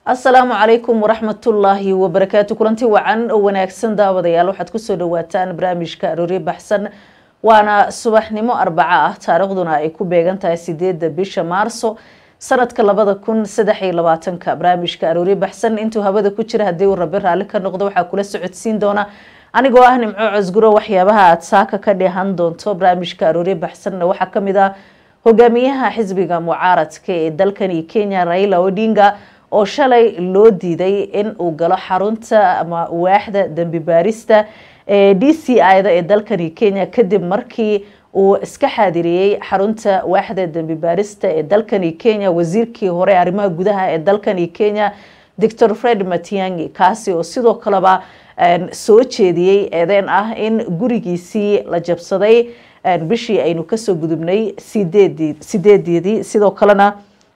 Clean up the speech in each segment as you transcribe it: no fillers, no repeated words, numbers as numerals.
السلام عليكم ورحمة الله وبركاته. كلنتي وعن وناكسن داوديال waxaad ku soo dhawaataan barnaamijka Aroori Baxsan waana subaxnimo Arbaca ah taariikhduna ay ku beegan tahay 8 bisha Maarso sanadka 2023 barnaamijka Aroori Baxsan intuu hawada ku jira hadii uu Rabbi raali ka noqdo waxa kula socodsiin doona anigoo ah Nimco Cusguro waxyaabaha aad saaka ka dheehan doonto barnaamijka Aroori Baxsan waxa kamid ah hogaamiyaha xisbiga mucaaradka ee dalkani Kenya Raila Odinga oo shalay loo diiday in uu galo xarunta ama waaxda dambi baarista ee DCI-da ee dalkani Kenya kadib markii uu iska xaadiriyay xarunta waaxda dambi baarista ee dalkani Kenya wasiirkii hore arrimaha gudaha ee dalkani Kenya Dr. Fred Matiang'i kaasi oo sidoo kaleba soo jeediyay eedeyn ah in gurigiisii la jabsaday bishii aynu ka soo gudubnay 8 sidoo kalena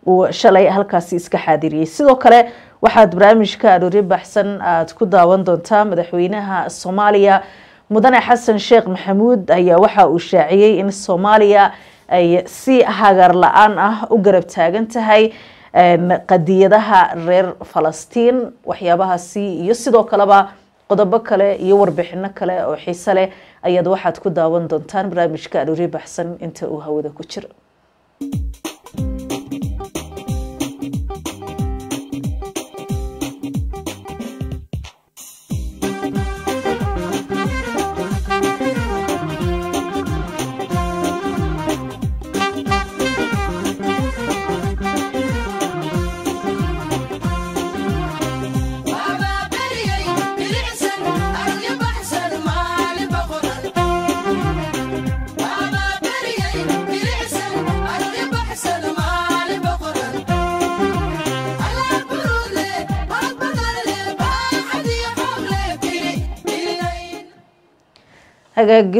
uu shalay halkaasi iska xaadiriyay sidoo kale waxaad barnaamijka Aroori Baxsan aad ku daawan doontaa madaxweynaha Soomaaliya Mudane Xasan Sheekh Maxamuud ayaa waxa uu shaaciyay in Soomaaliya ay si hagar la'aan ah u garab taagan tahay qadiyadaha reer Falastiin waxyaabahaasi iyo sidoo kaleba qodobo kale iyo warbixino kale oo xiiso leh ayaad waxaad ku daawan doontaan barnaamijka Aroori Baxsan inta uu hawada ku jiro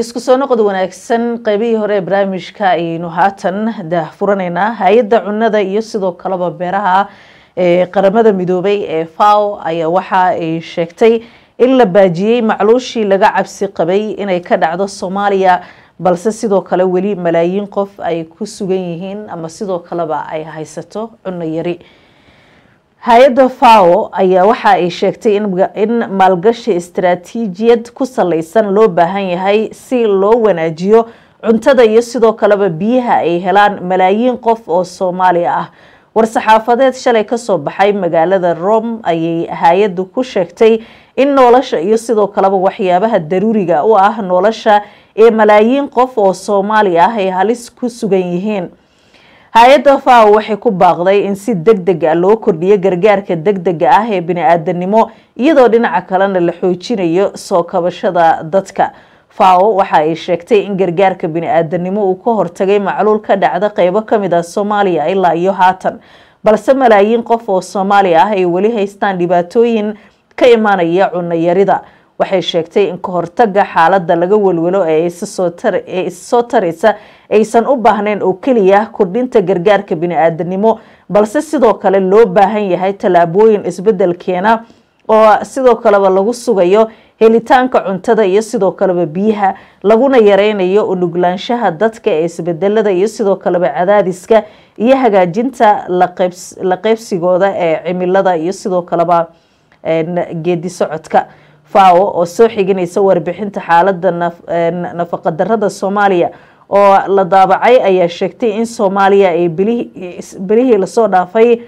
isku soo noqod wanaagsan qaybihii hore barnaamijka aynu haatan daahfuranaynaa hay'adda cunnada iyo sidoo kaleba beeraha ee qaramada midoobay ee FAO ayaa waxa ay sheegtay in la baajiyay macluushii laga cabsi qabay inay ka dhacdo Soomaaliya balse sidoo kale wali malaayiin qof ay ku sugan yihiin ama sidoo kaleba ay haysato cunno yari hay'adda FAO ayaa waxa ay sheegtay in maalgashi istiraatiijiyad ku saleysan loo baahan yahay si loo wanaajiyo cuntada iyo sidoo kaleba biyaha ay helaan malaayiin qof oo Soomaali ah war-saxaafadeed shalay ka soo baxay magaalada Rome ayay hay'addu ku sheegtay in nolosha iyo sidoo kaleba waxyaabaha daruuriga u ah nolosha ee malaayiin qof oo Soomaali ah ay halis ku sugan yihiin hay'adda FAO waxay ku baaqday in si degdeg ah loo kordhiyo gargaarka degdega ah ee bini'aadanimo iyadoo dhinaca kalena la xoojinayo soo kabashada dadka FAO waxa ay sheegtay in gargaarka bini'aadanimo uu ka hortagay macluul ka dhacda qaybo kamid ah Soomaaliya ilaa iyo haatan balse malaayiin qof oo Soomaali ah ay wali haystaan dhibaatooyin ka imaanaya cunno yarida waxay sheegtay in ka hortaga xaaladda laga walwalo ee soo taraysa aysan u baahnayn oo kaliya kordhinta gargaarka bini'aadanimo balse sidoo kale loo baahan yahay talaabooyin isbedelkeena oo sidoo kaleba lagu sugayo helitaanka cuntada iyo sidoo kaleba biyaha laguna yareynayo u nuglaanshaha dadka ee isbedelada iyo sidoo kaleba cadaadiska iyo hagaajinta la qaybsigooda ee cimilada iyo sidoo kaleba geedi socodka FAO oo soo xiginaysa warbixinta xaaladda nafaqa darrada Soomaaliya oo la daabacay ayaa sheegtay in Soomaaliya ay bilihii la soo dhaafay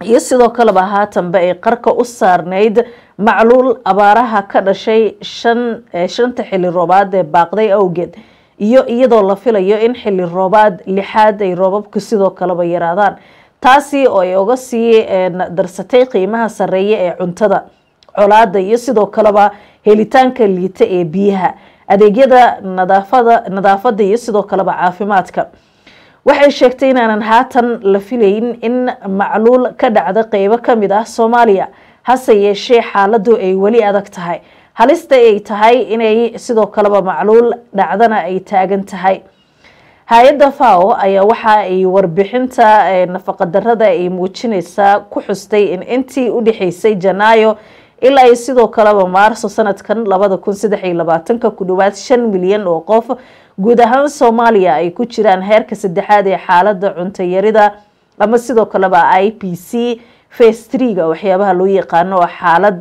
iyo sidoo kaleba haatanba ay qarka u saarneyd macluul abaaraha ka dhashay shanta xilli roobaad ee baaqday awgeed iyo iyadoo la filayo in xilli roobaad lixaad ay roobabku sidoo kaleba yaraadaan taasi oo ay uga sii darsatay qiimaha sareeya ee cuntada colaada iyo sidoo kaleba helitaanka liita ee biyaha adeegyada nadaafada iyo sidoo kaleba caafimaadka waxay sheegtay inaanan haatan la filayn in macluul ka dhacda qaybo kamid ah Soomaaliya hase yeeshee xaaladdu ay wali adag tahay halista ay tahay inay sidoo kaleba macluul dhacdana ay taagan tahay hay'adda FAO ayaa waxa ay warbixinta nafaqa darrada ay muujinaysaa ku xustay in intii u dhaxaysay Janaayo ilaa ay sidoo kaleba Maarso sanadkan 2023 ku dhawaad 5 milyan oo qof guud ahaan Soomaaliya ay ku jiraan heerka saddexaad ee xaaladda cunto yarida ama sidoo kaleba IPC phase 3 waxyaabaha loo yaqaano xaalad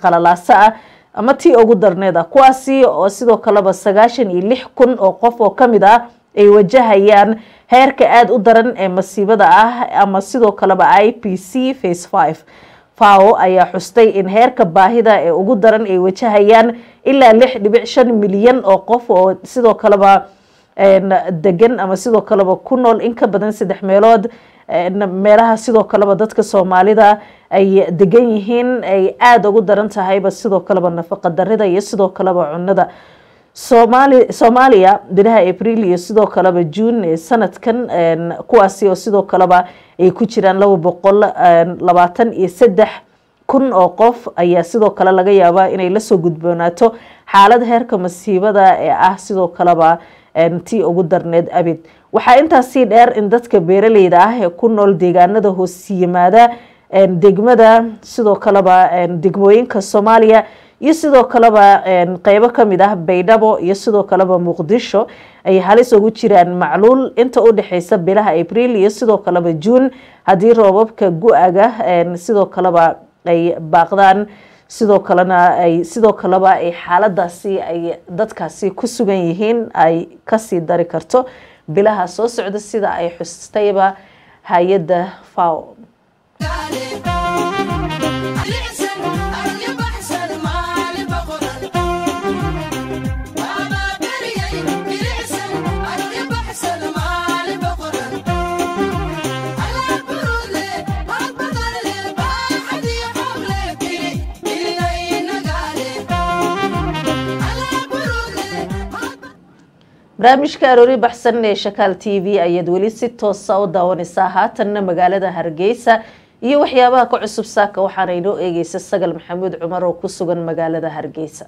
qalalaasa ah ama tii ugu darneed kuwaasi oo sidoo kaleba 96,000 oo qof oo kamid ah ay wajahayaan heerka aad u daran ee masiibada ah ama sidoo kaleba IPC phase 5 FAO ayaa xustay in heerka baahida ee ugu daran ay wajahayaan ilaa 6.5 milyan oo qof oo sidoo kaleba degan ama sidoo kaleba ku nool in ka badan 3 meelood meelaha sidoo kaleba dadka Soomaalida ay degan yihiin ay aad ugu daran tahayba sidoo kaleba nafaqa darrida iyo sidoo kaleba cunnada Soomaaliya bilaha April iyo sidoo kaleba June sanadkan kuwaasi oo sidoo kaleba ay ku jiraan 223,000 oo qof ayaa sidoo kale laga yaabaa inay la soo gudboonaato xaalad heerka masiibada ee ah sidoo kaleba tii ugu darneed abid waxaa intaasi dheer in dadka beeraleyda ah ee ku nool deegaanada hoos yimaada degmada sidoo kaleba degmooyinka Soomaaliya iyo sidoo kaleba qaybo kamid ah Baydhabo iyo sidoo kaleba Muqdisho ay halis ugu jiraan macluul inta u dhaxaysa bilaha April iyo sidoo kaleba June hadii roobabka gu'aga sidoo kaleba ay baaqdaan sidoo kalena ay sidoo kaleba ay xaaladaasi ay dadkaasi ku sugan yihiin ay ka sii dari karto bilaha soo socda sida ay xustayba hay'adda FAO barnaamijka aroori baxsan ee Shakaal TV ayaad weli si toos ah u daawanaysaa haatanna magaalada Hargeysa iyo waxyaabaha ka cusub saaka waxaana inoo eegaysa Sagal Maxamuud Cumar oo ku sugan magaalada Hargeysa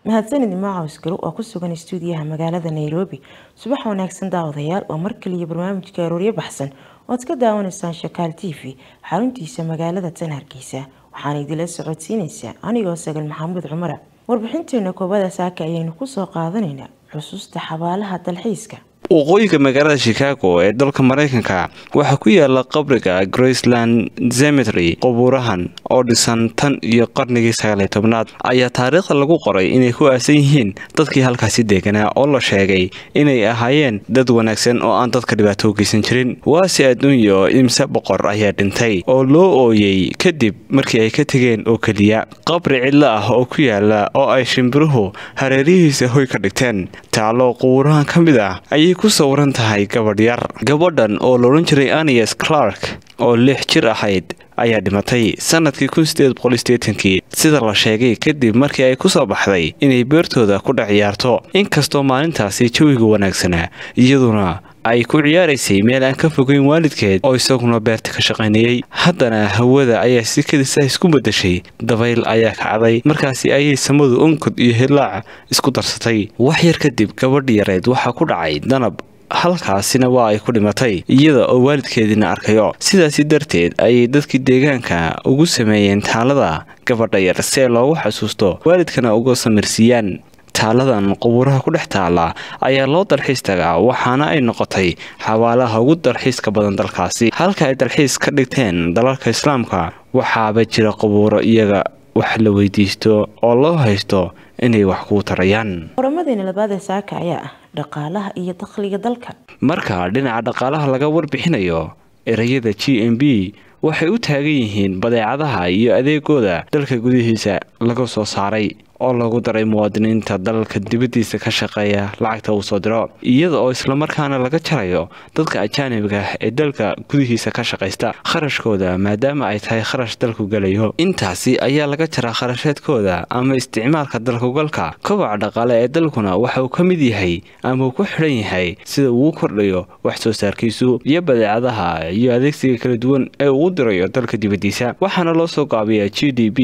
mahadsanid Macaws Garo oo ku sugan stuudiyaha magaalada Nairobi subax wanaagsan daawadayaal oo mar kaliya barnaamijka aroori baxsan oo aad ka daawanaysaan Shakaal TV xaruntiisa magaalada tan Hargeysa waxaan idila socodsiinaysaa anigoo Sagal Maxamuud Cumar warbixinteena koobada saaka ayaynu ku soo qaadanaynaa xusuusta xabaalaha dalxiiska waqooyiga magaalada Chicago ee dalka Mareykanka waxa ku yaala qabriga Graceland Cemetery qubuurahan oo dhisan tan iyo qarnigii 19aad ayaa taariikhda lagu qoray inay ku aasan yihiin dadkii halkaasi deganaa oo la sheegay inay ahaayeen dad wanaagsan oo aan dadka dhibaato u geysan jirin waasi adduunyo imsa boqor ayaa dhintay oo loo ooyay kadib markii ay ka tageen oo kaliya qabri cidlo ah oo ku yaala oo ay shimbiruhu hareerihiisa hoy ka dhigteen taalo qubuurahan kamid ah ay ku sawiran tahay gabadh yar gabadhan oo la oran jiray Anias Clark oo 6 jir ahayd ayaa dhimatay sanadkii 1880 sida la sheegay kadib markii ay ku soo baxday inay beertooda ku dhaciyaarto inkastoo maalintaasi jawiga wanaagsanaa iyaduna ay ku ciyaaraysay meel aan ka fogeyn waalidkeed oo isaguna beerta ka shaqaynayay haddana hawada ayaa si kadis ah isku bedeshay dabayl ayaa kacday markaasi ayay samadu onkod iyo hilaac isku darsatay wax yar kadib gabadh yareed waxa ku dhacay danab halkaasina waa ay ku dhimatay iyada oo waalidkeedina arkayo sidaasi darteed ay dadkii deegaanka ugu sameeyeen taalada gabadha yar si loogu xasuusto waalidkana uga samirsiiyaan taaladan qubuuraha ku dhex taala ayaa loo dalxiis tagaa waxaana ay noqotay xawaalaha ugu dalxiiska badan dalkaasi halka ay dalxiis ka dhigteen dalalka islaamka waxaaba jira qubuuro iyaga wax la weydiisto oo loo haysto inay wax ku tarayaan horumadina labaad saaka ayaa dhaqaalaha iyo dakhliga dalka marka dhinaca dhaqaalaha laga warbixinayo erayada GMB waxay u taagan yihiin badeecadaha iyo adeegooda dalka gudihiisa laga soo saaray oo lagu daray muwaadiniinta dalka dibadiisa ka shaqeeya lacagta uu soo diro iyada oo isla markaana laga jarayo dadka ajaanibka ah ee dalka gudihiisa ka shaqeysta kharashkooda maadaama ay tahay kharash dalku galayo intaasi ayaa laga jaraa kharashaadkooda ama isticmaalka dalku galka kobaca dhaqaale ee dalkuna waxa uu ka mid yahay ama uu ku xidhan yahay sida uu kordhayo wax soo saarkiisu iyo badeecadaha iyo adeegsiga kala duwan ee uu dirayo dalka dibadiisa waxaana loo soo gaabiyaa GDP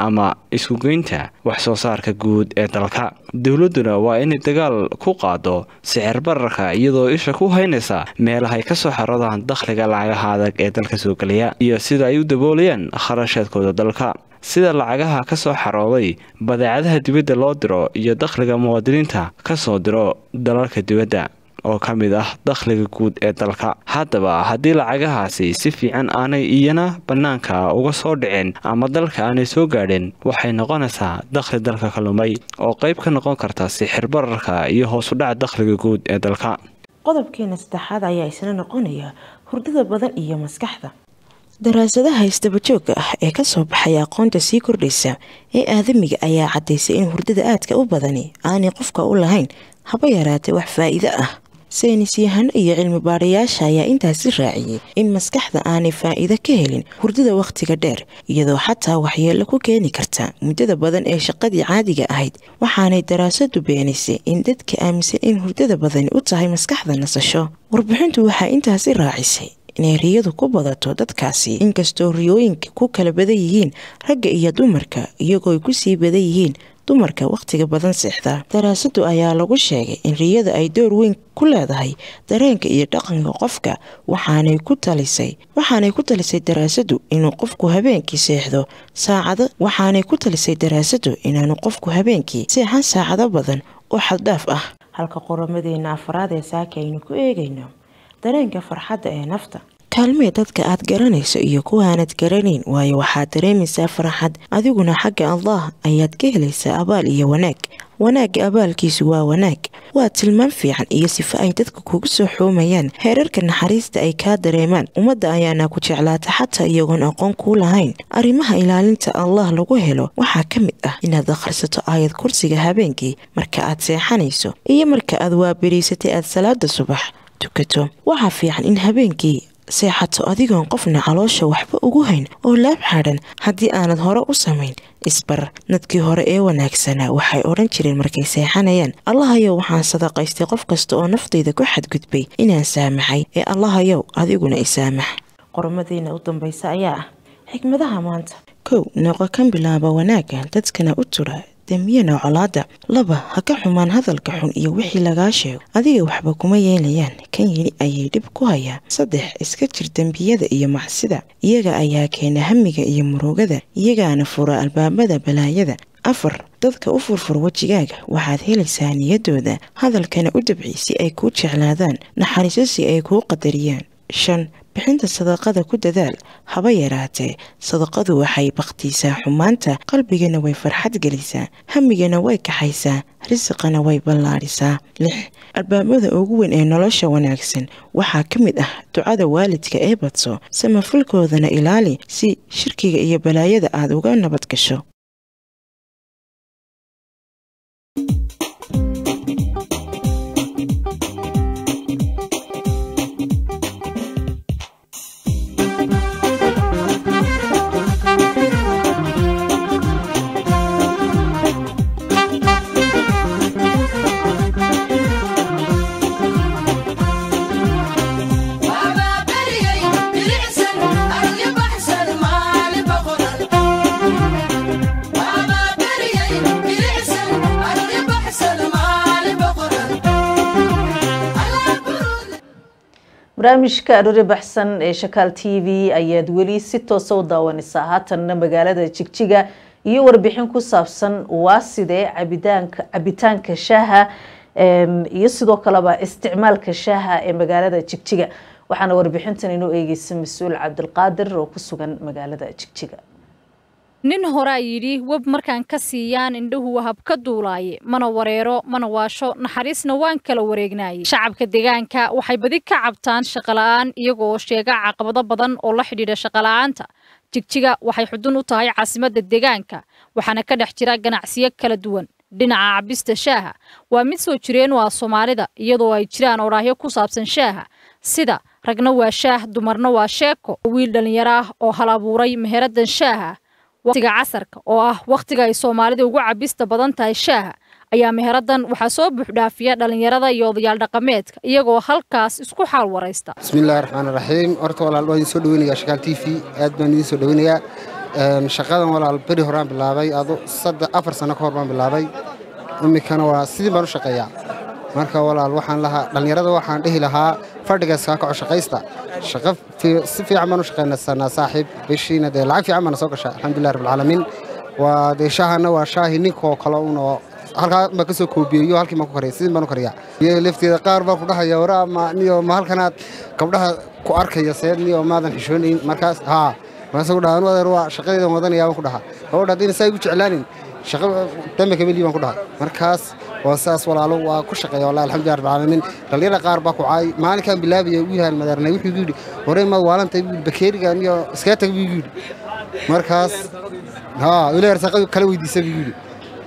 ama isku geynta wax soo saarka guud ee dalka dawladuna waa inay dagaal ku qaado sicir bararka iyadoo isha ku haynaysa meelaha ay ka soo xaroodaan dakhliga lacagaha adag ee dalka soo galaya iyo sida ay u daboolayaan kharashaadkooda dalka sida lacagaha ka soo xarooday badeecadaha dibadda loo diro iyo dakhliga muwaadiniinta ka soo diro dalalka dibadda oo ka mid ah dakhliga guud ee dalka. Haddaba haddii lacagahaasi si fiican aanay iyana bannaanka uga soo dhicin ama dalka aanay soo gaadhin, waxay noqonaysaa dakhli dalka ka lumay oo qayb ka noqon karta sicir bararka iyo hoos u dhaca dakhliga guud ee dalka. qodobkeena saddexaad ayaa isna noqonaya hurdada badan iyo maskaxda. daraasadaha isdabajooga ah ee ka soo baxay aqoonta sii kordhaysa ee aadamiga ayaa caddaysay in hurdada aadka u badani aanay qofka u lahayn haba yaraatee wax faa'iido ah. saynis yahano iyo cilmi baadhayaasha ayaa intaasi raaciyey in maskaxda aanay faa'iido ka helin hurdada wakhtiga dheer, iyadoo xataa waxyeello ku keeni karta muddada badan ee shaqadii caadiga ahayd. waxaanay daraasadu beenaysay in dadka aaminsan in hurdada badani u tahay maskaxda nasasho. warbixintu waxaa intaasi raacisay inay riyadu ku badato dadkaasi, inkastoo riyooyinka ku kala badan yihiin ragga iyo dumarka, iyagoo ay ku sii badan yihiin dumarka wakhtiga badan seexda. daraasadu ayaa lagu sheegay in riyada ay door weyn ku leedahay dareenka iyo dhaqanka qofka, waxaanay ku talisay daraasadu inuu qofku habeenkii seexdo seexan saacado badan oo xaddhaaf ah. halka qoramadeena afraad ee saaka aynu ku eegayno dareenka farxadda ee nafta. kaalmee dadka aad garanayso iyo kuwaanad garanayn, waayo waxaad dareemaysaa farxad, adiguna xagga allah ayaad ka helaysaa abaal iyo wanaag. wanaagga abaalkiisu waa wanaag, waa tilmaan fiican iyo sifo ay dadka kugu soo xoomayaan. heerarka naxariista ay kaa dareemaan, ummadda ayaana ku jeclaata xataa iyagoon aqoon kuu lahayn. arrimaha ilaalinta allah lagu helo waxaa ka mid ah inaad akhrisato aayad kursiga habeenkii marka aad seexanayso iyo marka aad waaberiysatay aad salaada subax tukato. waxaa fiican in habeenkii seexato adigoon qofna caloosha waxba ugu hayn oo laab xadhan. haddii aanad hore u samayn isbar. dadkii hore ee wanaagsanaa waxay odhan jireen markay seexanayaan, allahayow waxaan sadaqaystay qof kasta oo naftayda ku xadgudbay inaan saamaxay, ee allahayow adiguna isaamax. qormadeena u dambaysa ayaa ah xikmadaha maanta. 1. noqo kan bilaaba wanaagga, dadkana u tura damiyana colaada. 2. ha ka xumaan hadalka xun iyo wixii lagaa sheego, adiga waxba kuma yeelayaan, kan yidhi ayay dhib ku hayaan. 3. iska jir dembiyada iyo macsida, iyaga ayaa keena hamiga iyo murugada, iyagaana fura albaabada balaayada. 4. dadka u furfur wejigaaga, waxaad helaysaa niyadooda. hadalkana u dabci si ay kuu jeclaadaan, naxariiso si ay kuu qadariyaan. 5. bixinta sadaqada ku dadaal, haba yaraatee. sadaqadu waxay bakhtiisaa xumaanta, qalbigana way farxad gelisaa, hamigana way kaxaysaa, risiqana way ballaadhisaa. 6. albaabada ugu weyn ee nolosha wanaagsan waxaa ka mid ah ducada waalidka ee badso, samafalkoodana ilaali si shirkiga iyo balaayada aad uga nabad gasho. barnaamijka aroori baxsan ee Shakaal TV ayaad weli si toos ah u daawanaysaa. haatanna magaalada Jigjiga iyo warbixin ku saabsan waa sidee cabitaanka shaaha iyo sidoo kaleba isticmaalka shaaha ee magaalada Jigjiga. waxaana warbixintan inoo eegaysa Mas'uul Cabdulqaadir oo ku sugan magaalada Jigjiga. nin hore yidhi web markaan ka siiyaan indhuhu wahab ka duulaaye, mana wareero mana waasho, naxariisna waan kala wareegnaayey. shacabka deegaanka waxay badi ka cabtaan shaqo la'aan, iyagoo sheega caqabado badan oo la xidhiidha shaqo la'aanta. Jigjiga waxay xudun u tahay caasimadda deegaanka, waxaana ka dhex jira ganacsiyo kala duwan. dhinaca cabista shaaha waa mid soo jireen waa Soomaalida, iyadoo ay jiraan oraahyo ku saabsan shaaha sida ragna waa shaah, dumarna waa sheeko. wiil dhalinyaro ah oo hal abuuray meheraddan shaaha waqtiga casarka oo ah waqtiga ay Soomaalida ugu cabista badan tahay shaaha, ayaa meheraddan waxaa soo buuxdhaafiya dhalinyarada iyo odayaal dhaqameedka, iyagoo halkaas isku xaal waraysta. bismillaahir rahmaanir rahiim. horta walaal waan soo dhaweynayaa Shakaal TV, aad baan idin soo dhaweynayaa. shaqadan walaal bari horaan bilaabay, 4 sano ka hor baan bilaabay. imikana waa sidii baan u shaqeeyaa. marka walaal waxaan lahaa dhalinyarada waxaan dhihi lahaa fadhigaas ka kaco shaqaysta. shaqo si fiican baan u shaqeynaa saaxiib, bishiina dee lacag fiican baan soo gashaa alxamdulillaah rabbil caalamiin. waa dee shaahana waa shaahi ninkoo kale oo halkaa ma ka soo koobiyeeyo halkii ma ku kariya sidii baan u kariyaa iyo lafteeda qaar baa ku dhahaya waraa ma halkanaad gabdhaha ku arkaya seedniyo maadan xishoonayn markaas markaasuu dhaha anu adeer waa shaqadeedan wadanaya baan ku dhahaa gabadha haddayna saa igu jeclaanin shaqo dambe kameliyi baan ku dhahay markaas waa saas walaalo waa ku shaqeeya wallahi alxamdulilah rabbil caalamiin dhalinyarada qaar baa ku caay maalinkaan bilaabaya wiilhaan madaarnay wuxuu yidhi horey maad waalantay bakeerigan iyo iskaga tag buu yidhi markaas wiilayar shaqadu kala weydiisay buu yidhi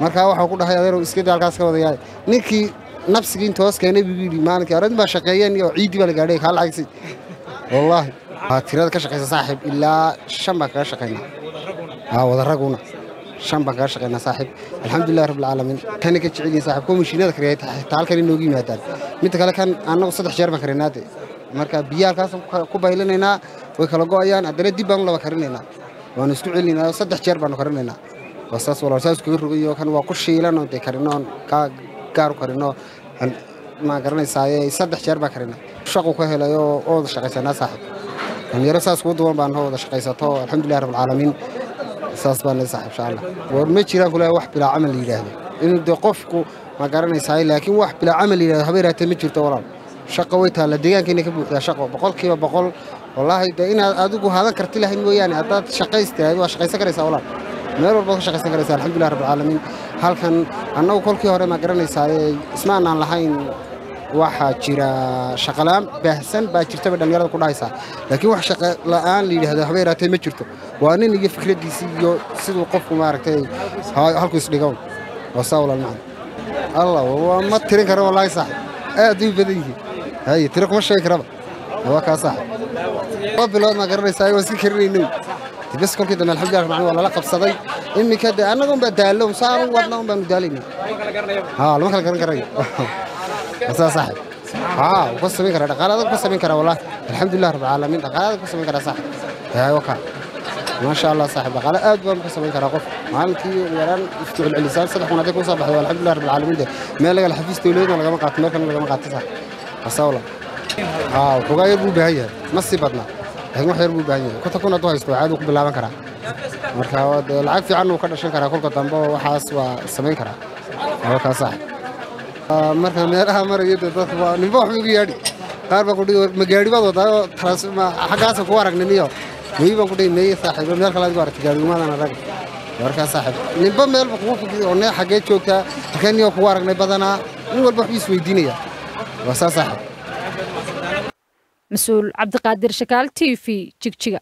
markaa waxaa ku dhahay adeer iska halkaas ka wadayaa ninkii nafsigii intoos keenay buu yidhi maalinkii arrin baa shaqeeyeen iyo ciidii baa la gaadhay kaa lacagsi wallaahi tirada ka shaqeysa saaxiib ilaa 5 baan kaga shaqeynaa wada raguna 5 baan kaga shaqeynaa saaxiib alxamdulilah rabbil caalamiin kan ka jeceliin saaxiib komishinada kareeyay halkan inoogu yimaadaan mid kale kan anagu 3 jeer baan karinaade marka biyo halkaas ku baylanaynaa way kala go'ayaan haddana dib baan laba karinaynaa waan isku celinaynaa 3 jeer baan karinaynaa wasaas walaal saas kaga rugayo kan waa ku shiilan oo karinoon ka gaar karino ma garanaysaa 3 jeer baan karinaa shaqo ka helayo oo shaqaysanaa saaxiib dhalinyaro saas ku duwan baan hooda shaqaysato alxamdulilah rabbil caalamiin saas baan la saaxiib insha Allah war ma jiraan kula wax bila amal yiraahdo inuu de qofku ma garanaysaa laakiin wax bila amal yiraahdo habeeraatay ma jirto walaal shaqo way taala deegaankeena ka buuxda shaqo 100% wallahi de inaad adigu haadan karti lahayn mooyaane hadaad shaqaystaad waa shaqaysan karaysaa walaal meel walba ka shaqaysan karaysaa alxamdulilah rabbil caalamiin halkan annagu kolkii hore ma garanaysaa ismaan aan lahayn waxa jira shaqalaan baahsan baa jirta dhalinyarada ku dhaysa laakiin wax shaqo la'aan liidahdo habeeraatay ma jirto waa nin iyo fikradiisa iyo sidoo qofku maaragtay halku isdhigow wasawla macna Allah waa ma tirin karo wallahi sax aad u badan yihiin hay tiro kuma sheegi karaba waa ka sax qabilood ma garanaysaa waa si karinayno bas kolkii dambe alxamdulilah macna waa la qabsaday imika anagu baa daalo saaru wadna baan daalayna lama kala garan karayo صاحب وقسمين كره دقالada ku sameyn kara wallahi alxamdulilah rabbil caalamiin daqalada ku sameyn kara saaxib waka ma sha Allah saaxib daqala aad baan ku sameyn kara qof maalintii yaraan isticmaal lisaan saddex kun ku soo baxay alxamdulilah rabbil caalamiin meel laga xafiis dawladda laga qaato meel kan laga qaato sax asawla xogaa yar buu baahan ma si badna wax yar buu baahan yahay ku takuna doo haysto aad ku bilaaban kara marka lacag fiican uu ka dhashan kara kulka dambe waxaas waa sameyn kara waka saaxib marka meelaha marayo dadka waa ninba wax ugu yaadhi qaar baa ku dhigay magaari baad wadaa transma xagaas ku aragnimiyo way baan ku dhigay saaxiib meel kale aad aragtay gaarimadan arag warka saaxiib ninba meel ku fuqi oo xagee joogta kan iyo ku aragnay badana in walba wax is weydiinaya waa saaxiib مسؤول عبد القادر شكال TV جيجيغا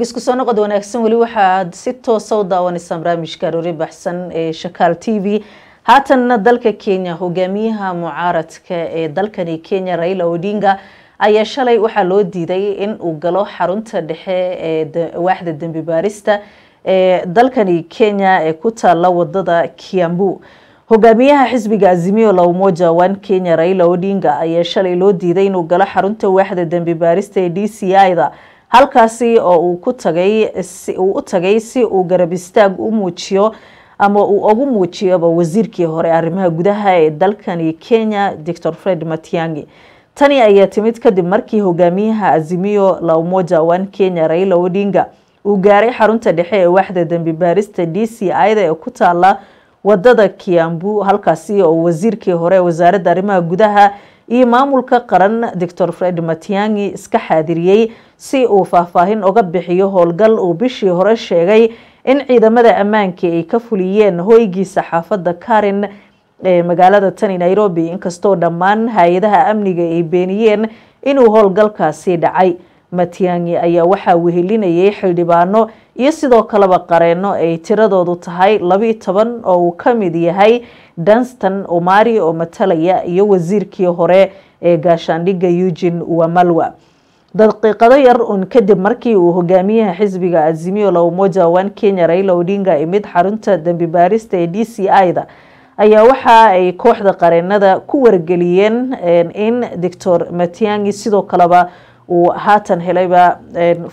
isku soo noqod wanaagsan wali waxaad si toos ah u daawanaysaa barnaamijka Aroori Baxsan ee Shakaal TV haatan dalka Kenya hogaamiyaha mucaaradka ee dalkani Kenya Raila Odinga ayaa shalay waxa loo diiday in uu galo xarunta dhexe ee waaxda dambi baarista ee dalkani Kenya ee ku taala wadada Kiambu hogaamiyaha xisbiga Azimio la Umoja One Kenya Raila Odinga ayaa shalay loo diiday in uu galo xarunta waaxda dambi baarista ee DCI-da halkaasi oo uu ku tagay si uu garab istaag u muujiyo ama uu ugu muujiyo wasiirkii hore arrimaha gudaha ee dalkani Kenya Dr. Fred Matiang'i tani ayaa timid kadib markii hogaamiyaha Azimio la Umoja One Kenya Raila Odinga uu gaaray xarunta dhexe ee waaxda dambi baarista DCI-da ee ku taala wadada Kiambu halkaasi oo wasiirkii hore wasaaradda arrimaha gudaha iyo maamulka qaran Dr. Fred Matiang'i iska xaadiriyay si uu faahfaahin uga bixiyo howlgal uu bishii hore sheegay in ciidamada ammaanka ay ka fuliyeen hoygiisa xaafadda Karen ee magaalada tani Nairobi inkastoo dhammaan hay'adaha amniga ay beeniyeen inuu howlgalkaasi dhacay Matiang'i ayaa waxa uu helinayay xildhibaano iyo sidoo kaleba qareeno ay tiradoodu tahay 12 oo uu ka mid yahay Danstan Omari oo matalaya iyo wasiirkii hore ee gaashaandhigga Eugene Wamalwa daqiiqado yar kadib markii uu hogaamiyaha xisbiga Azimio la Umoja One Kenya Raila Odinga imid xarunta dambi baarista ee DCI-da ayaa waxa ay kooxda qareenada ku wargeliyeen in Dr. Matiang'i sidoo kaleba uu haatan helayba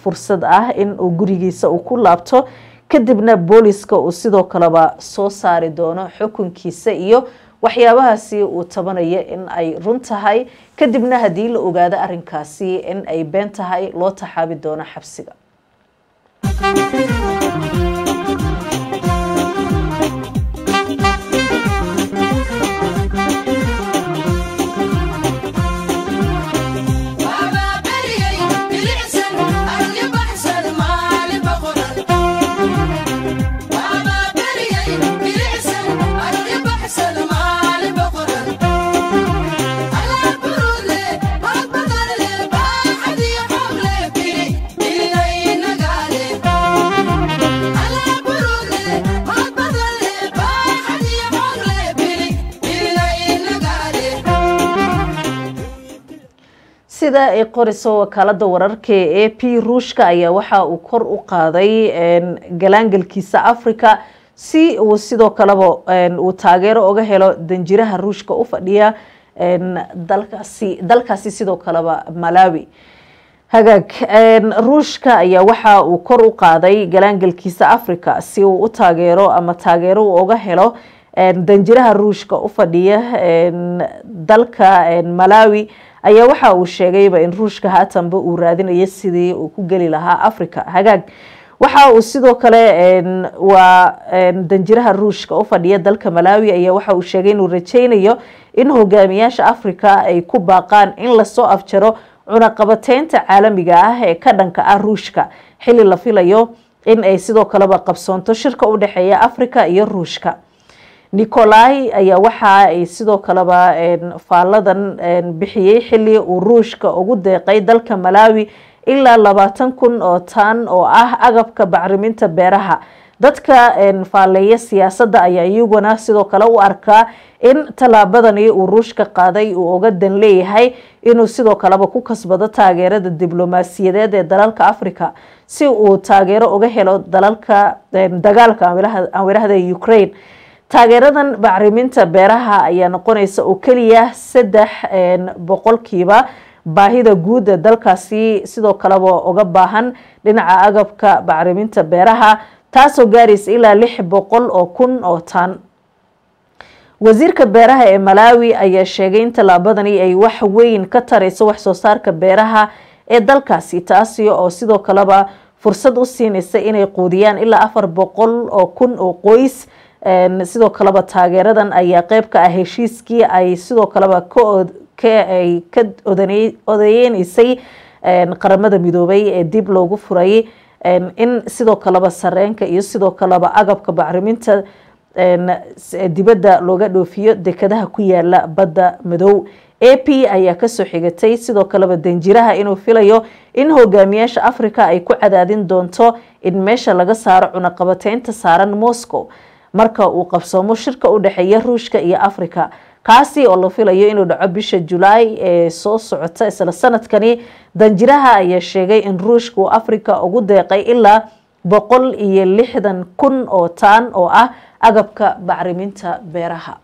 fursad ah in uu gurigiisa uu ku laabto kadibna booliska uu sidoo kaleba soo saari doono xukunkiisa iyo waxyaabahaasi uu tabanaya in ay run tahay kadibna haddii la ogaado arrinkaasi in ay been tahay loo taxaabi doono xabsiga. sida ay qoriso wakaalada wararka ee AP Ruushka ayaa waxa uu kor u qaaday galaangalkiisa Afrika si uu sidoo kaleba uu taageero uga helo danjiraha Ruushka u fadhiya dalkaasi sidoo kaleba Malawi. hagaag Ruushka ayaa waxa uu kor u qaaday galaangalkiisa Afrika si uu u taageero ama taageero uga helo danjiraha Ruushka u fadhiya dalka Malawi ayaa waxa uu sheegayba in Ruushka haatanba uu raadinayo sidii uu ku gali lahaa Afrika. hagaag waxa uu sidoo kale waa danjiraha Ruushka u fadhiya dalka Malawi ayaa waxa uu sheegay inuu rajaynayo in hogaamiyaasha Afrika ay ku baaqaan in la soo afjaro cunaqabateynta caalamiga ah ee ka dhanka ah Ruushka xilli la filayo in ay sidoo kaleba qabsoonto shirka u dhaxeeya Afrika iyo Ruushka. Nikolai ayaa waxa ay sidoo kaleba faaladan bixiyay xilli uu Ruushka ugu deeqay dalka Malawi ilaa 20,000 oo tan oo ah agabka bacriminta beeraha. dadka faaleeya siyaasadda ayaa iyaguna sidoo kale u arkaa in talaabadani uu Ruushka qaaday uu uga dan leeyahay inuu sidoo kaleba ku kasbado taageerada diblomaasiyadeed ee dalalka Afrika si uu taageero uga helo dalalka dagaalka aan weerarada Ukraine. taageeradan bacriminta beeraha ayaa noqonaysa oo kaliya 3% baahida guud ee dalkaasi sidoo kaleba uga baahan dhinaca agabka bacriminta beeraha taasoo gaaraysa ilaa 600,000 oo tan. wasiirka beeraha ee Malawi ayaa sheegay in talaabadani ay wax weyn ka tarayso wax soo saarka beeraha ee dalkaasi taasi oo sidoo kaleba fursad u siinaysa inay quudiyaan ilaa 400,000 oo qoys. sidoo kaleba taageeradan ayaa qayb ka ah heshiiskii ay sidoo kaleba ka odayeenaysay qaramada midoobay ee dib loogu furay in sidoo kaleba sareenka iyo sidoo kaleba agabka bacriminta dibadda looga dhoofiyo dekadaha ku yaala badda madow. AP ayaa kasoo xigatay sidoo kaleba danjiraha inuu filayo in hogaamiyaasha Afrika ay ku cadaadin doonto in meesha laga saaro cunaqabateynta saaran Moscow marka uu qabsoomo shirka u dhaxeeya Ruushka iyo Afrika kaasi oo la filayo inuu dhaco bisha July ee soo socota isla sanadkani. danjiraha ayaa sheegay in Ruushku Afrika ugu deeqay ilaa 160,000 oo tan oo ah agabka bacriminta beeraha.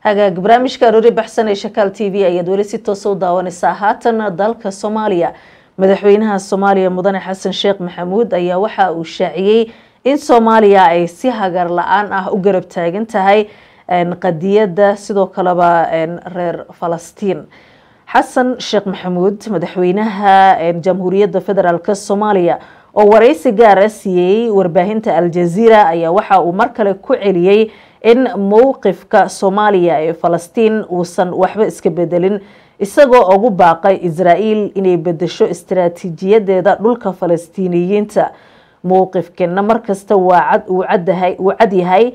hagaag barnaamijka aroori baxsan ee Shakaal TV ayaad weli si toos ah u daawanaysaa. haatan dalka Soomaaliya madaxweynaha Soomaaliya mudane Xasan Sheekh Maxamuud ayaa waxa uu shaaciyay in Soomaaliya ay si hagar la'aan ah u garab taagan tahay qadiyada sidoo kaleba reer Falastiin. Xasan Sheekh Maxamuud madaxweynaha Jamhuuriyadda Federaalka Soomaaliya oo waraysi gaar ah siiyey warbaahinta Al Jazeera ayaa waxa uu mar kale ku celiyay in mowqifka Soomaaliya ee Falastiin uusan waxba iska bedelin isagoo ugu baaqay Israa'iil inay bedesho istiraatiijiyadeeda dhulka Falastiiniyiinta mowqifkeena markasta waa cad yahay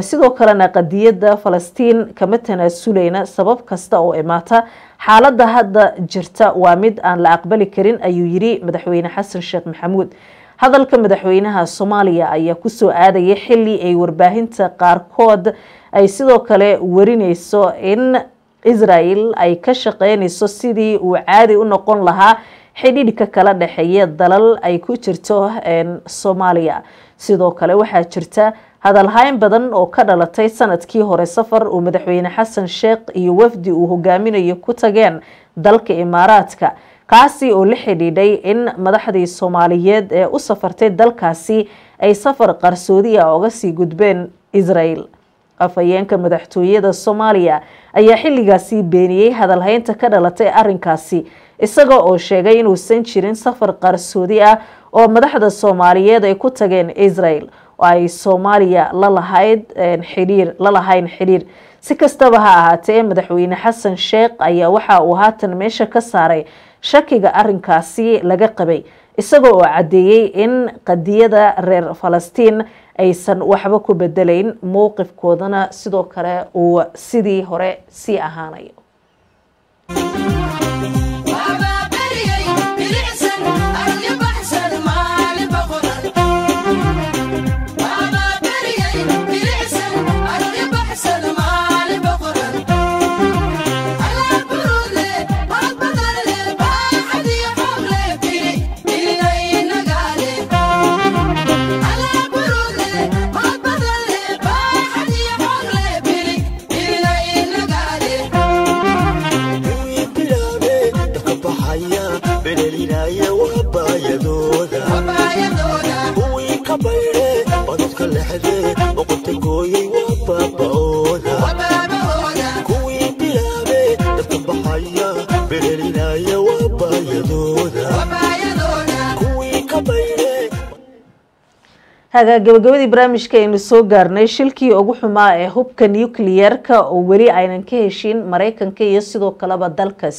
sidoo kalena qadiyada Falastiin kama tanaasuleyna sabab kasta oo imaata xaaladda hadda jirta waa mid aan la aqbali karin ayuu yiri madaxweyne Xasan Sheekh Maxamuud hadalka madaxweynaha Soomaaliya ayaa ku soo aadayay xilli ay warbaahinta qaarkood ay sidoo kale warinayso in Israa'iil ay ka shaqeynayso sidii uu caadi u noqon lahaa xidhiidhka kala dhaxeeya dalal ay ku jirto Soomaaliya sidoo kale waxaa jirta hadalhayn badan oo ka dhalatay sanadkii hore safar uu madaxweyne Xasan Sheekh iyo wafdi uu hogaaminayo ku tageen dalka Imaaraadka kaasi oo la xidhiidhay in madaxdii Soomaaliyeed ee u safartay dalkaasi ay safar qarsoodi ah uga sii gudbeen Israa'iil afayeenka madaxtooyada Soomaaliya ayaa xilligaasi beeniyay hadalhaynta ka dhalatay arrinkaasi isaga oo sheegay inuu san jirin safar qarsoodi ah oo madaxda Soomaaliyeed ay ku tageen Israa'iil oo ay Soomaaliya la lahayn xiriir si kastaba ha ahaatee madaxweyne Xasan Sheekh ayaa waxa uu haatan meesha ka saaray shakiga arrinkaasi laga qabay isaga oo cadeeyay in qadiyada reer Falastiin aysan waxba ku bedelayn mowqifkoodana sidoo kale uu sidii hore sii ahaanayo gabagabadii barnaamijka aynu soo gaarnay shilkii ugu xumaa ee hubka nuclear-ka oo weli aynan ka heshin Mareykanka iyo sidoo kaleba dalka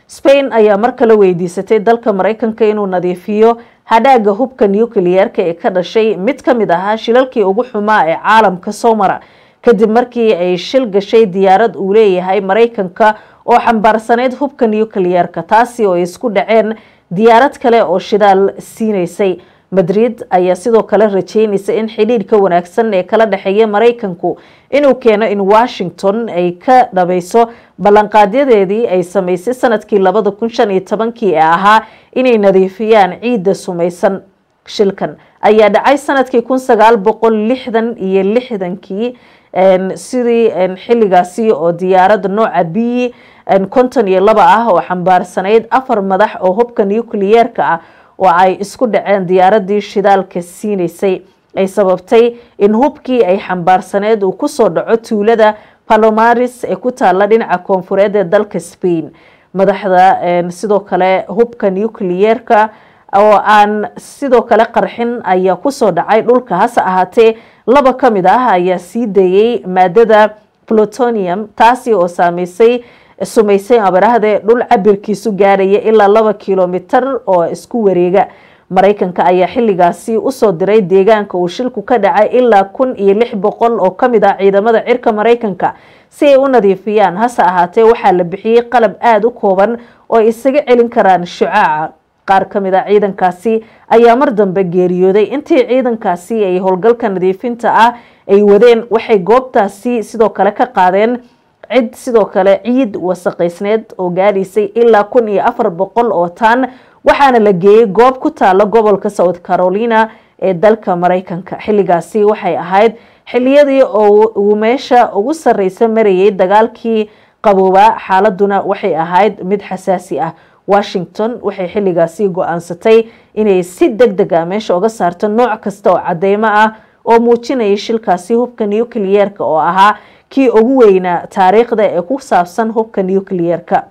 Spain ayaa mar kale weydiisatay dalka Mareykanka inuu nadiifiyo hadhaaga hubka nuclear-ka ee ka dhashay mid ka mid ah shilalkii ugu xumaa ee caalamka soo mara kadib markii ay shil gashay diyaarad uu leeyahay Mareykanka oo xambaarsaneyd hubka nuclear-ka taasi oo isku dhaceen diyaarad kale oo shidaal siinaysay Madrid ayaa sidoo kale rajeynaysa in xidhiidhka wanaagsan ee kala dhaxeeya Mareykanku inuu keeno in Washington ay ka dhabayso ballanqaadyadeedii ay sameysay sanadkii 2015 ee ahaa inay nadiifiyaan ciidda sumaysan shilkan ayaa dhacay sanadkii 1966 sidii xilligaasi oo diyaarad nooca B-52 ah oo xambaarsanayd 4 madax oo hubka nuclear-ka ah oo ay isku dhaceen diyaaradii shidaalka siinaysay ay sababtay in hubkii ay xambaarsaneed uu ku soo dhaco tuulada Palomares ee ku taala dhinaca koonfureed ee dalka Spain madaxda sidoo kale hubka nuclear-ka oo aan sidoo kale qarxin ayaa ku soo dhacay dhulka hase ahaatee laba ka mid ah ayaa sii dayay maadada plutonium taasi oo sumaysay abarahde dhul cabirkiisu gaaraya ilaa 2 kilomitir oo isku wareega Mareykanka ayaa xilligaasi u soo diray deegaanka uu shilku ka dhacay ilaa 1600 oo kamid ah ciidamada cirka Mareykanka si ay u nadiifiyaan hase ahaatee waxaa la bixiyay qalab aad u kooban oo isaga celin karaan shucaaca qaar kamid ah ciidankaasi ayaa mar dambe geeriyooday intii ciidankaasi ay howlgalka nadiifinta ah ay wadeen waxay goobtaasi sidoo kale ka qaadeen sidoo kale ciid wasaqaysneed oo gaadhaysay ilaa 1400 oo tan waxaana la geeyay goob ku taala gobolka South Carolina ee dalka Mareykanka xilligaasi waxay ahayd xilliyadii uu meesha ugu sarreysay marayay dagaalkii qabooba xaaladuna waxay ahayd mid xasaasi ah Washington waxay xilligaasi go'aansatay inay si degdeg ah meesha uga saarto nooc kasta oo cadeymo ah oo muujinaya shilkaasi hubka nuclear-ka oo ahaa kii ugu weynaa taariikhda ee ku saabsan hubka nuclear-ka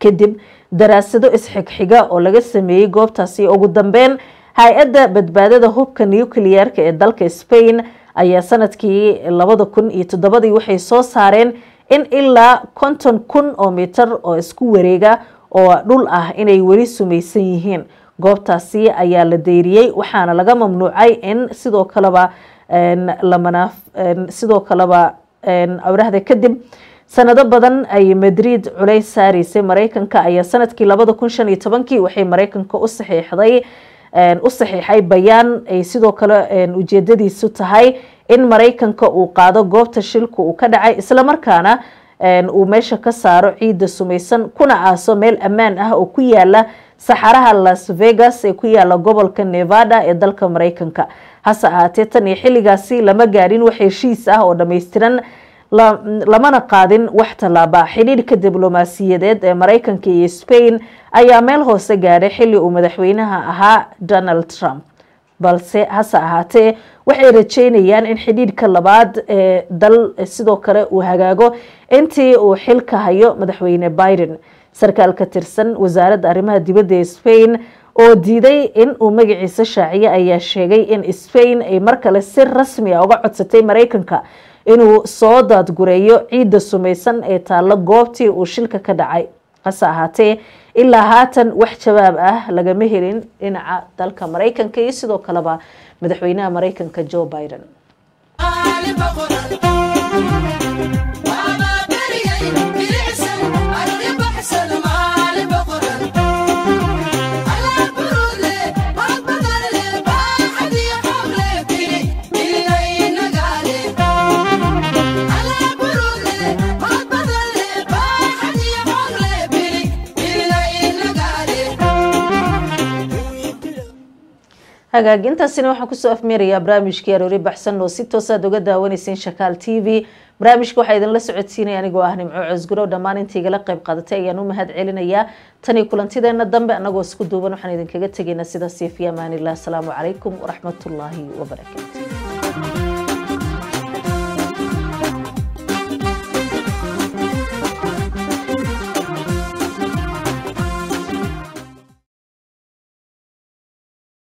kadib daraasado isxigxiga oo laga sameeyey goobtaasi. ugu dambeyn hay-adda badbaadada hubka nuclearka ee dalka Spain ayaa sanadkii 2007 waxay soo saareen in ilaa 50,000 oo mitir oo isku wareega oo dhul ah inay weli sumaysan yihiin. goobtaasi ayaa la deyriyay waxaana laga mamnuucay in sidoo kaleba awrahda kadib sanado badan ay Madrid culays saaraysay Mareykanka ayaa sanadkii 2015 waxay Mareykanka u saxiixay bayaan ay sidoo kale ujeedadiisu tahay in Mareykanka uu qaado goobta shilku uu ka dhacay isla markaana uu meesha ka saaro ciidda sumaysan kuna aaso meel ammaan ah oo ku yaala saxaraha Las Vegas ee ku yaala gobolka Nevada ee dalka Mareykanka. hase ahaatee tan iyo xilligaasi lama gaarin wax heshiis ah oo dhameystiran lamana qaadin wax tallaaba. xiriirka diblomaasiyadeed ee Mareykanka iyo Spain ayaa meel hoose gaaray xilli uu madaxweynaha ahaa Donald Trump, balse hase ahaatee waxay rajeynayaan in xidhiidhka labaad ee dal sidoo kale uu hagaago intii uu xilka hayo madaxweyne Biden. sarkaal ka tirsan wasaaradda arrimaha dibadda ee Spain oo diiday in uu magaciisa shaaciyo ayaa sheegay in Spain ay mar kale si rasmi ah uga codsatay Mareykanka inuu soo daadgureeyo ciidda sumaysan ee taalo goobtii uu shilka ka dhacay. hase ahaatee ilaa haatan wax jawaab ah lagama helin dhinaca dalka Mareykanka iyo sidoo kaleba madaxweynaha Mareykanka Joe Biden. hagaagintaasina waxaan kusoo afmeerayaa barnaamijkii aroori baxsan oo si toos ah uga daawanaysiin Shakaal TV. barnaamijka waxaa idin la socodsiinaya anigoo ah Nimco Cusgurow. dhammaan intiigala qayb qaadatay ayaan u mahad celinayaa. tani kulantideena dambe anagoo isku duuban waxaan idinkaga tegaynaa sidaas iyo fi amaanillah. asalaamu calaykum waraxmatullaahi wabarakaatuh.